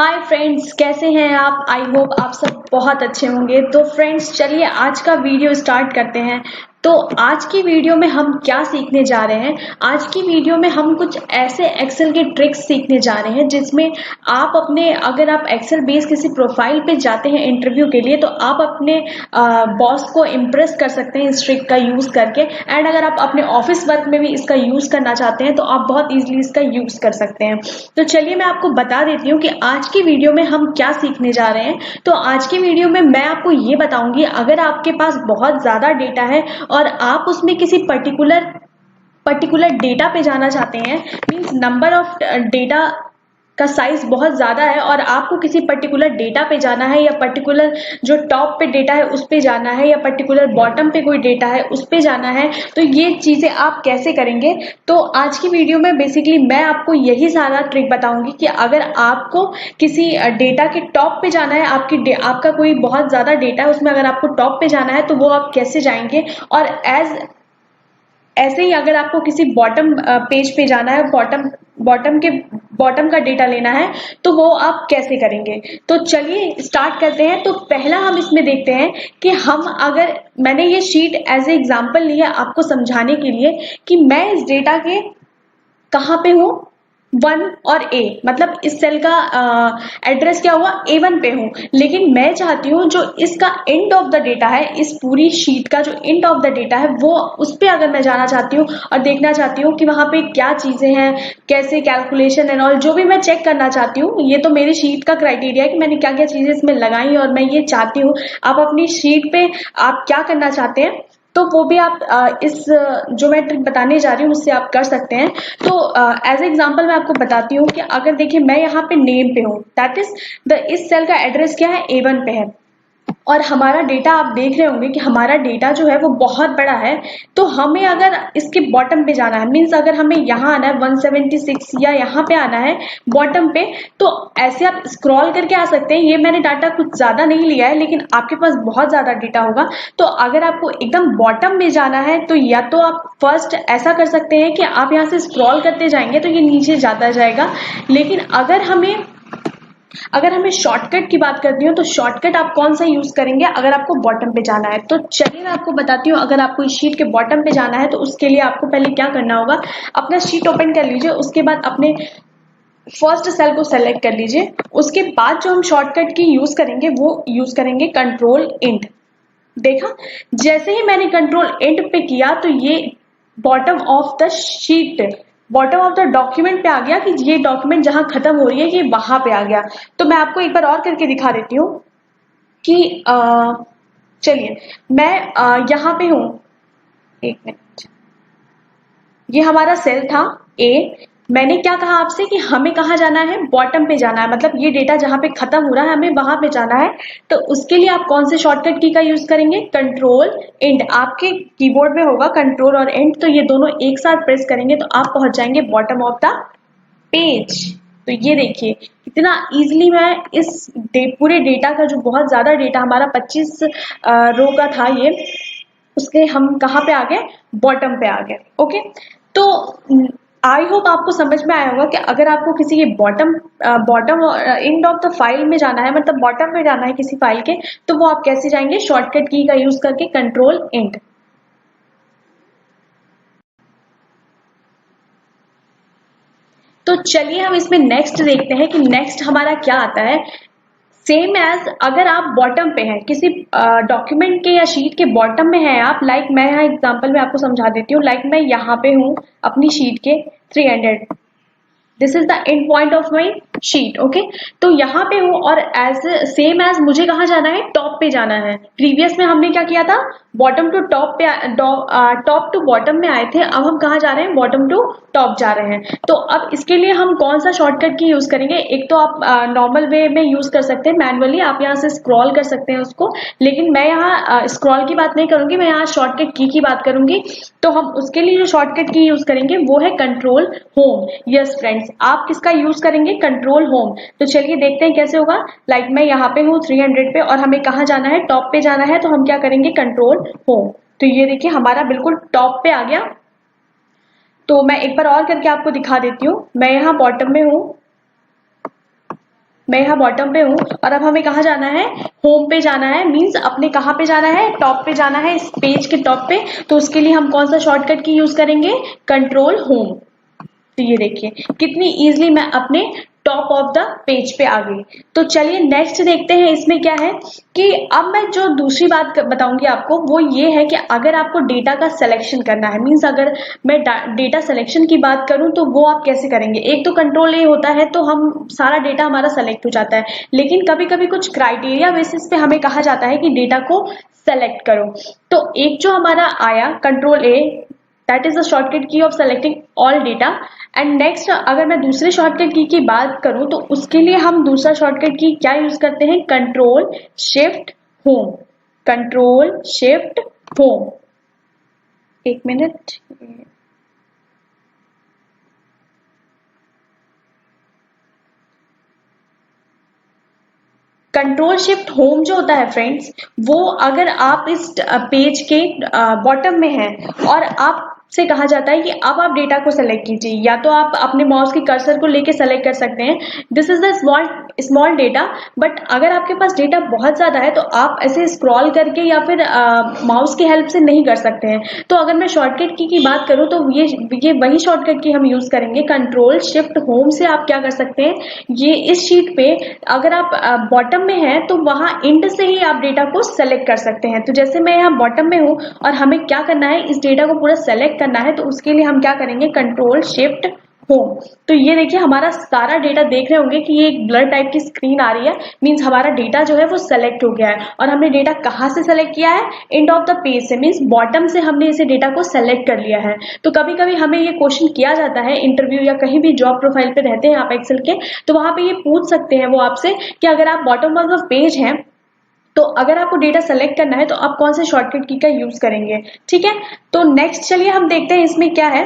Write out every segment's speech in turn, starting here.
Hi friends, कैसे हैं आप। आई होप आप सब बहुत अच्छे होंगे। तो फ्रेंड्स, चलिए आज का वीडियो स्टार्ट करते हैं। तो आज की वीडियो में हम क्या सीखने जा रहे हैं। आज की वीडियो में हम कुछ ऐसे एक्सेल के ट्रिक्स सीखने जा रहे हैं जिसमें आप अपने, अगर आप एक्सेल बेस किसी प्रोफाइल पे जाते हैं इंटरव्यू के लिए, तो आप अपने बॉस को इम्प्रेस कर सकते हैं इस ट्रिक का यूज करके। एंड अगर आप अपने ऑफिस वर्क में भी इसका यूज करना चाहते हैं तो आप बहुत इजीली इसका यूज कर सकते हैं। तो चलिए मैं आपको बता देती हूँ कि आज की वीडियो में हम क्या सीखने जा रहे हैं। तो आज की वीडियो में मैं आपको ये बताऊंगी, अगर आपके पास बहुत ज्यादा डेटा है और आप उसमें किसी पर्टिकुलर डेटा पे जाना चाहते हैं, मींस नंबर ऑफ डेटा का साइज बहुत ज्यादा है और आपको किसी पर्टिकुलर डेटा पे जाना है, या पर्टिकुलर जो टॉप पे डेटा है उस पे जाना है, या पर्टिकुलर बॉटम पे कोई डेटा है उस पे जाना है, तो ये चीजें आप कैसे करेंगे। तो आज की वीडियो में बेसिकली मैं आपको यही सारा ट्रिक बताऊंगी कि अगर आपको किसी डेटा के टॉप पे जाना है, आपका कोई बहुत ज्यादा डेटा है उसमें अगर आपको टॉप पे जाना है तो वो आप कैसे जाएंगे, और ऐसे ही अगर आपको किसी बॉटम पेज पे जाना है, बॉटम का डेटा लेना है, तो वो आप कैसे करेंगे। तो चलिए स्टार्ट करते हैं। तो पहला हम इसमें देखते हैं कि हम, अगर मैंने ये शीट एज ए एग्जांपल लिया आपको समझाने के लिए कि मैं इस डेटा के कहाँ पे हूँ, 1 और ए, मतलब इस सेल का एड्रेस क्या हुआ, A1 पे हूँ। लेकिन मैं चाहती हूँ जो इसका एंड ऑफ द डेटा है, इस पूरी शीट का जो एंड ऑफ द डेटा है, वो उस पे अगर मैं जाना चाहती हूँ और देखना चाहती हूँ कि वहां पे क्या चीजें हैं, कैसे कैलकुलेशन एंड ऑल, जो भी मैं चेक करना चाहती हूँ। ये तो मेरी शीट का क्राइटेरिया है कि मैंने क्या क्या चीजें इसमें लगाई और मैं ये चाहती हूँ। आप अपनी शीट पे आप क्या करना चाहते हैं तो वो भी आप इस जो मैं ट्रिक बताने जा रही हूँ उससे आप कर सकते हैं। तो एज एग्जांपल मैं आपको बताती हूँ कि अगर देखिए मैं यहाँ पे नेम पे हूँ, दैट इज इस सेल का एड्रेस क्या है, A1 पे है, और हमारा डेटा आप देख रहे होंगे कि हमारा डेटा जो है वो बहुत बड़ा है। तो हमें अगर इसके बॉटम पे जाना है, मींस अगर हमें यहाँ आना है 176 या यहाँ पे आना है बॉटम पे, तो ऐसे आप स्क्रॉल करके आ सकते हैं। ये मैंने डाटा कुछ ज्यादा नहीं लिया है, लेकिन आपके पास बहुत ज्यादा डेटा होगा। तो अगर आपको एकदम बॉटम में जाना है तो या तो आप फर्स्ट ऐसा कर सकते हैं कि आप यहाँ से स्क्रॉल करते जाएंगे तो ये नीचे जाता जाएगा। लेकिन अगर हमें शॉर्टकट की बात करती हूँ तो शॉर्टकट आप कौन सा यूज करेंगे अगर आपको बॉटम पे जाना है। तो चलिए मैं आपको बताती हूँ, अगर आपको इस शीट के बॉटम पे जाना है तो उसके लिए आपको पहले क्या करना होगा, अपना शीट ओपन कर लीजिए, उसके बाद अपने फर्स्ट सेल को सेलेक्ट कर लीजिए। उसके बाद जो हम शॉर्टकट की यूज करेंगे वो यूज करेंगे कंट्रोल इंट। देखा, जैसे ही मैंने कंट्रोल इंट पे किया तो ये bottom of the sheet, bottom of the document पे आ गया, कि ये डॉक्यूमेंट जहां खत्म हो रही है ये वहां पे आ गया। तो मैं आपको एक बार और करके दिखा देती हूँ कि चलिए मैं यहाँ पे हूँ, एक मिनट, ये हमारा सेल था ए। मैंने क्या कहा आपसे कि हमें कहाँ जाना है, बॉटम पे जाना है, मतलब ये डेटा जहां पे खत्म हो रहा है हमें वहां पे जाना है। तो उसके लिए आप कौन से शॉर्टकट की का यूज करेंगे, कंट्रोल इंट। आपके कीबोर्ड में होगा कंट्रोल और इंट, तो ये दोनों एक साथ प्रेस करेंगे तो आप पहुंच जाएंगे बॉटम ऑफ द पेज। तो ये देखिए कितना इजीली मैं इस पूरे डेटा का, जो बहुत ज्यादा डेटा हमारा 25 रो का था ये, उसके हम कहाँ पे आ गए, बॉटम पे आ गए। ओके, तो आई होप आपको समझ में आया होगा कि अगर आपको किसी के bottom end of the file में जाना है, मतलब बॉटम में जाना है किसी फाइल के, तो वो आप कैसे जाएंगे, शॉर्टकट की का यूज करके कंट्रोल इंट। तो चलिए हम इसमें नेक्स्ट देखते हैं कि नेक्स्ट हमारा क्या आता है। सेम एज, अगर आप बॉटम पे हैं किसी डॉक्यूमेंट के या शीट के बॉटम में हैं आप, लाइक मैं यहाँ एग्जांपल में आपको समझा देती हूँ। लाइक मैं यहाँ पे हूँ अपनी शीट के 300, this is the end point of my sheet. Okay, तो यहाँ पे हूँ और सेम एज मुझे कहाँ जाना है, टॉप पे जाना है। प्रीवियस में हमने क्या किया था, बॉटम टू टॉप पे, टॉप टू बॉटम में आए थे, अब हम कहाँ जा रहे हैं, बॉटम टू टॉप जा रहे हैं। तो अब इसके लिए हम कौन सा शॉर्टकट की यूज करेंगे, एक तो आप नॉर्मल वे में यूज कर सकते हैं, मैनुअली आप यहाँ से स्क्रॉल कर सकते हैं उसको, लेकिन मैं यहाँ स्क्रॉल की बात नहीं करूंगी, मैं यहाँ शॉर्टकट की बात करूंगी। तो हम उसके लिए जो शॉर्टकट की यूज करेंगे वो है कंट्रोल होम। यस फ्रेंड्स, आप किसका यूज करेंगे, कंट्रोल होम। तो चलिए देखते हैं कैसे होगा। लाइक मैं यहाँ पे हूँ 300 पे और हमें कहाँ जाना है, टॉप पे जाना है, तो हम क्या करेंगे, कंट्रोल होम। तो ये देखिए हमारा बिल्कुल टॉप पे आ गया। तो मैं एक बार और करके आपको दिखा देती हूँ। मैं यहाँ बॉटम में हूँ, मैं यहाँ बॉटम पे हूँ और अब हमें कहाँ जाना है, होम पे जाना है। मीन्स अपने कहाँ पे जाना है, टॉप पे जाना है, इस पेज के टॉप पे। तो उसके लिए हम कौन सा शॉर्टकट की यूज करेंगे, कंट्रोल होम। तो ये देखिए कितनी इजीली मैं अपने टॉप ऑफ द पेज पे आ गई। तो चलिए नेक्स्ट देखते हैं इसमें क्या है कि अब मैं जो दूसरी बात बताऊंगी आपको वो ये है कि अगर आपको डेटा का सिलेक्शन करना है, मींस अगर मैं डेटा सिलेक्शन की बात करूं तो वो आप कैसे करेंगे। एक तो कंट्रोल ए होता है तो हम सारा डेटा हमारा सेलेक्ट हो जाता है, लेकिन कभी कभी कुछ क्राइटेरिया बेसिस पे हमें कहा जाता है कि डेटा को सेलेक्ट करो। तो एक जो हमारा आया control A, that is the shortcut key of selecting all data. And next अगर मैं दूसरे शॉर्टकट की बात करूं तो उसके लिए हम दूसरा शॉर्टकट की क्या यूज करते हैं, control shift home. Control shift home, एक मिनट। कंट्रोल शिफ्ट होम जो होता है फ्रेंड्स, वो अगर आप इस पेज के बॉटम में हैं और आप से कहा जाता है कि अब आप डेटा को सेलेक्ट कीजिए, या तो आप अपने माउस के कर्सर को लेके सेलेक्ट कर सकते हैं। This is the small data, but अगर आपके पास डेटा बहुत ज्यादा है तो आप ऐसे स्क्रॉल करके या फिर माउस की हेल्प से नहीं कर सकते हैं। तो अगर मैं शॉर्टकट की बात करूं तो ये वही शॉर्टकट की हम यूज करेंगे। कंट्रोल शिफ्ट होम से आप क्या कर सकते हैं, ये इस शीट पे अगर आप बॉटम में हैं तो वहां इंड से ही आप डेटा को सेलेक्ट कर सकते हैं। तो जैसे मैं यहाँ बॉटम में हूं और हमें क्या करना है, इस डेटा को पूरा सेलेक्ट करना है, तो उसके लिए हम क्या करेंगे, कंट्रोल शिफ्ट होम। तो ये देखिए हमारा सारा डेटा देख रहे होंगे कि ये एक ब्लर टाइप की स्क्रीन आ रही है, मींस हमारा डेटा जो है वो सेलेक्ट हो गया है। और हमने डेटा कहाँ से सेलेक्ट किया है, एंड ऑफ द पेज से, मींस बॉटम से हमने इसे डेटा को सेलेक्ट कर लिया है। तो कभी कभी हमें ये क्वेश्चन किया जाता है इंटरव्यू या कहीं भी जॉब प्रोफाइल पे रहते हैं आप एक्सेल के, तो वहां पे ये पूछ सकते हैं वो आपसे कि अगर आप बॉटम ऑफ द पेज हैं तो अगर आपको डेटा सेलेक्ट करना है तो आप कौन से शॉर्टकट की का यूज करेंगे। ठीक है, तो नेक्स्ट चलिए हम देखते हैं इसमें क्या है।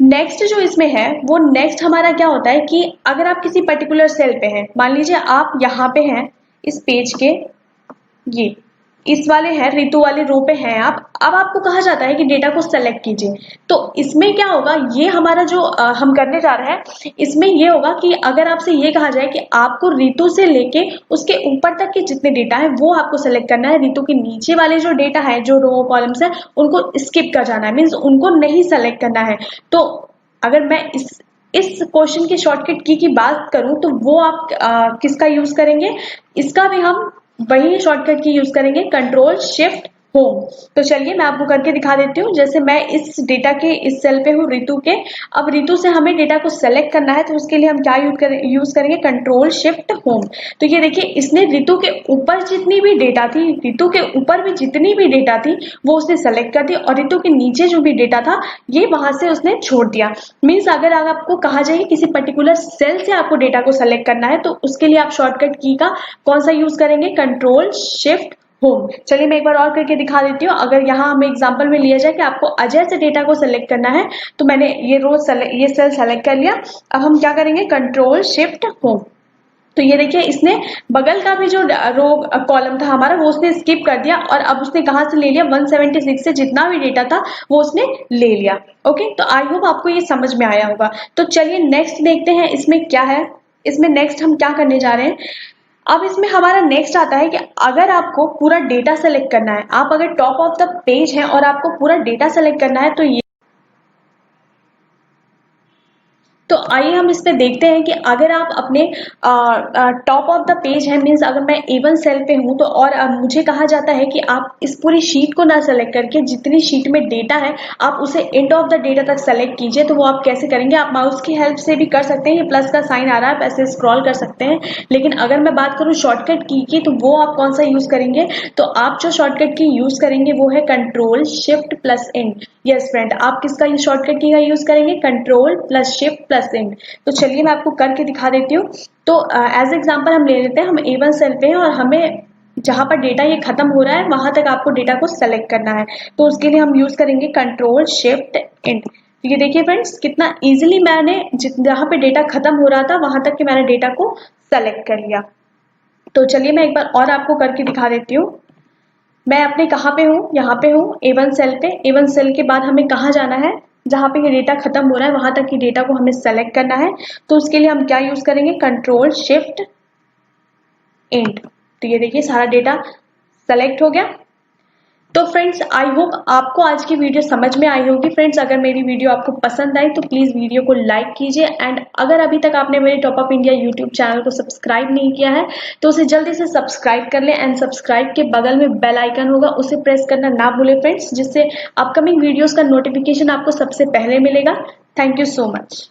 नेक्स्ट जो इसमें है वो नेक्स्ट हमारा क्या होता है कि अगर आप किसी पर्टिकुलर सेल पे हैं, मान लीजिए आप यहाँ पे हैं इस पेज के, ये इस वाले हैं ऋतु वाले रो पे हैं आप। अब आपको कहा जाता है कि डेटा को सेलेक्ट कीजिए। तो इसमें क्या होगा, ये हमारा जो हम करने जा रहे हैं इसमें ये होगा कि अगर आपसे ये कहा जाए कि आपको ऋतु से लेके उसके ऊपर तक के जितने डेटा है वो आपको सेलेक्ट करना है, ऋतु के नीचे वाले जो डेटा है जो रो कॉलम्स है उनको स्किप कर जाना है, मीन्स उनको नहीं सेलेक्ट करना है। तो अगर मैं इस क्वेश्चन के शॉर्टकट की बात करूं तो वो आप किसका यूज करेंगे, इसका भी हम वही शॉर्टकट की यूज करेंगे, कंट्रोल शिफ्ट होम। तो चलिए मैं आपको करके दिखा देती हूँ। जैसे मैं इस डेटा के इस सेल पे हूँ ऋतु के, अब ऋतु से हमें डेटा को सेलेक्ट करना है तो उसके लिए हम क्या यूज करेंगे, कंट्रोल शिफ्ट होम। तो ये देखिए इसने ऋतु के ऊपर जितनी भी डेटा थी, ऋतु के ऊपर भी जितनी भी डेटा थी वो उसने सेलेक्ट कर दी, और ऋतु के नीचे जो भी डेटा था ये वहां से उसने छोड़ दिया। मीन्स अगर आपको कहा जाए किसी पर्टिकुलर सेल से आपको डेटा को सेलेक्ट करना है तो उसके लिए आप शॉर्टकट की का कौन सा यूज करेंगे, कंट्रोल शिफ्ट होम। चलिए मैं एक बार और करके दिखा देती हूँ। अगर यहाँ हमें एग्जांपल में लिया जाए कि आपको अजय से डेटा को सेलेक्ट करना है, तो मैंने ये ये सेल सेलेक्ट कर लिया। अब हम क्या करेंगे, कंट्रोल शिफ्ट होम। तो ये देखिए इसने बगल का भी जो रो कॉलम था हमारा वो उसने स्किप कर दिया, और अब उसने कहाँ से ले लिया, 176 से जितना भी डेटा था वो उसने ले लिया। ओके, तो आई होप आपको ये समझ में आया होगा। तो चलिए नेक्स्ट देखते हैं इसमें क्या है। इसमें नेक्स्ट हम क्या करने जा रहे हैं, अब इसमें हमारा नेक्स्ट आता है कि अगर आपको पूरा डेटा सेलेक्ट करना है, आप अगर टॉप ऑफ द पेज हैं और आपको पूरा डेटा सेलेक्ट करना है, तो आइए हम इस पे देखते हैं कि अगर आप अपने टॉप ऑफ द पेज है, मींस अगर मैं A1 सेल पे हूं तो, और मुझे कहा जाता है कि आप इस पूरी शीट को ना सेलेक्ट करके जितनी शीट में डेटा है आप उसे एंड ऑफ द डेटा तक सेलेक्ट कीजिए। तो वो आप कैसे करेंगे, आप माउस की हेल्प से भी कर सकते हैं, ये प्लस का साइन आ रहा है आप ऐसे स्क्रॉल कर सकते हैं। लेकिन अगर मैं बात करूं शॉर्टकट की तो वो आप कौन सा यूज करेंगे, तो आप जो शॉर्टकट की यूज करेंगे वो है control shift plus and. Yes friend, आप किसका ये शॉर्टकट की का यूज करेंगे, control plus shift plus and. तो चलिए मैं आपको करके दिखा देती हूँ। तो एज एग्जांपल हम ले लेते हैं, हम A1 सेल पे हैं और हमें जहां पर डेटा ये खत्म हो रहा है वहां तक आपको डेटा को सेलेक्ट करना है। तो उसके लिए हम यूज करेंगे कंट्रोल शिफ्ट एंड। ये देखिए फ्रेंड्स कितना इजीली मैंने जहां पे डेटा खत्म हो रहा था वहां तक के मैंने डेटा को सेलेक्ट कर लिया। तो चलिए मैं एक बार और आपको करके दिखा देती हूँ। मैं अपने कहाँ पे हूँ, यहाँ पे हूँ A1 सेल पे। A1 सेल के बाद हमें कहाँ जाना है, जहाँ पे ये डेटा खत्म हो रहा है वहां तक की डेटा को हमें सेलेक्ट करना है। तो उसके लिए हम क्या यूज करेंगे, कंट्रोल शिफ्ट एंड। तो ये देखिए सारा डेटा सेलेक्ट हो गया। तो फ्रेंड्स आई होप आपको आज की वीडियो समझ में आई होगी। फ्रेंड्स अगर मेरी वीडियो आपको पसंद आई तो प्लीज वीडियो को लाइक कीजिए, एंड अगर अभी तक आपने मेरे top up India YouTube channel को सब्सक्राइब नहीं किया है तो उसे जल्दी से सब्सक्राइब कर लें, एंड सब्सक्राइब के बगल में बेल आइकन होगा उसे प्रेस करना ना भूलें फ्रेंड्स, जिससे अपकमिंग वीडियोस का नोटिफिकेशन आपको सबसे पहले मिलेगा। Thank you so much.